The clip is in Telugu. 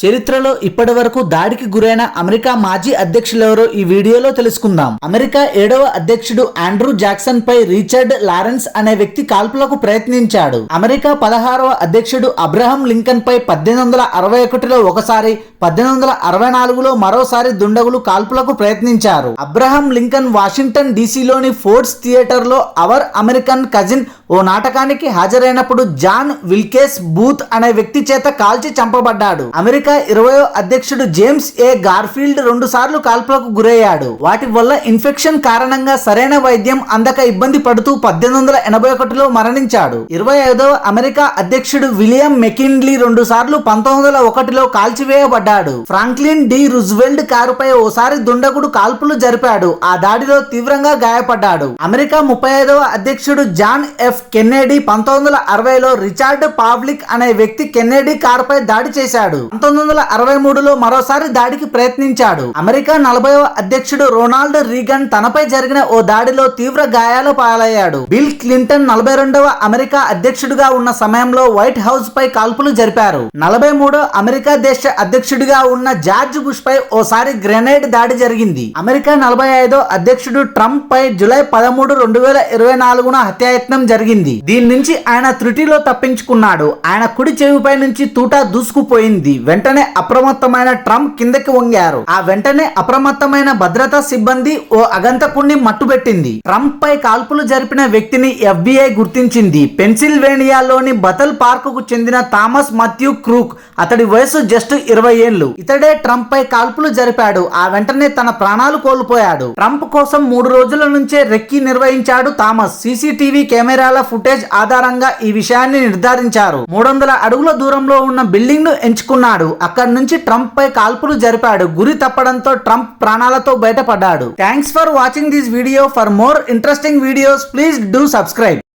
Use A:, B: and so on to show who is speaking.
A: చరిత్రలో ఇప్పటి వరకు దాడికి గురైన అమెరికా మాజీ అధ్యక్షులెవరో ఈ వీడియోలో తెలుసుకుందాం. అమెరికా 7వ అధ్యక్షుడు ఆండ్రూ జాక్సన్ పై రిచర్డ్ లారెన్స్ అనే వ్యక్తి కాల్పులకు ప్రయత్నించాడు. అమెరికా 16వ అధ్యక్షుడు అబ్రహం లింకన్ పై 1861లో ఒకసారి, 1864లో మరోసారి దుండగులు కాల్పులకు ప్రయత్నించారు. అబ్రహం లింకన్ వాషింగ్టన్ డీసీలోని ఫోర్డ్స్ థియేటర్లో అవర్ అమెరికన్ కజిన్ ఓ నాటకానికి హాజరైనప్పుడు జాన్ విల్కేస్ బూత్ అనే వ్యక్తి చేత కాల్చి చంపబడ్డాడు. అమెరికా 20వ అధ్యక్షుడు జేమ్స్ ఏ గార్ఫీల్డ్ 2 సార్లు కాల్పులకు గురయ్యాడు. వాటి వల్ల ఇన్ఫెక్షన్ కారణంగా సరైన వైద్యం అందక ఇబ్బంది పడుతూ 1881లో మరణించాడు. 25వ అమెరికా అధ్యక్షుడు విలియం మెకిన్లీ 2 సార్లు 1901లో కాల్చివేయబడ్డాడు. ఫ్రాంక్లిన్ డి రూజ్వెల్ట్ కారుపై ఓసారి దుండగుడు కాల్పులు జరిపాడు. ఆ దాడిలో తీవ్రంగా గాయపడ్డాడు. అమెరికా 35వ అధ్యక్షుడు జాన్ ఎఫ్ కెన్నెడీ 1960లో రిచర్డ్ పావ్లిక్ అనే వ్యక్తి కెన్నెడీ కారుపై దాడి చేశాడు. 1963లో మరోసారి దాడికి ప్రయత్నించాడు. అమెరికా 40వ అధ్యక్షుడు రొనాల్డ్ రీగన్ తనపై జరిగిన ఓ దాడిలో తీవ్ర గాయాల పాలయ్యాడు. బిల్ క్లింటన్ 42వ అమెరికా అధ్యక్షుడిగా ఉన్న సమయంలో వైట్ హౌస్ పై కాల్పులు జరిపారు. 43వ అమెరికా దేశ అధ్యక్షుడిగా ఉన్న జార్జ్ బుష్ పై ఓసారి గ్రెనేడ్ దాడి జరిగింది. అమెరికా 45వ అధ్యక్షుడు ట్రంప్ పై జూలై 13, 2024న హత్యాయత్నం జరిగింది. దీని నుంచి ఆయన త్రుటిలో తప్పించుకున్నాడు. ఆయన కుడి చెవిపై నుంచి తూటా దూసుకుపోయింది. వెంటనే అప్రమత్తమైన ట్రంప్ కిందకి వంగారు. ఆ వెంటనే అప్రమత్తమైన భద్రతా సిబ్బంది ఓ అగంతకుణ్ణి మట్టుబెట్టింది. ట్రంప్ పై కాల్పులు జరిపిన వ్యక్తిని FBI గుర్తించింది. పెన్సిల్వేనియాలోని బథల్ పార్క్ కు చెందిన థామస్ మాథ్యూ క్రూక్. అతడి వయసు జస్ట్ 20 ఏళ్లు. ఇతడే ట్రంప్ పై కాల్పులు జరిపాడు. ఆ వెంటనే తన ప్రాణాలు కోల్పోయాడు. ట్రంప్ కోసం 3 రోజుల నుంచే రెక్కీ నిర్వహించాడు థామస్. CCTV కెమెరాల ఫుటేజ్ ఆధారంగా ఈ విషయాన్ని నిర్ధారించారు. 300 అడుగుల దూరంలో ఉన్న బిల్డింగ్ ను ఎంచుకున్నాడు. అక్కడి నుంచి ట్రంప్ పై కాల్పులు జరిపాడు. గురి తప్పడంతో ట్రంప్ ప్రాణాలతో బయటపడ్డాడు. Thanks for watching this video. For more interesting videos please do subscribe.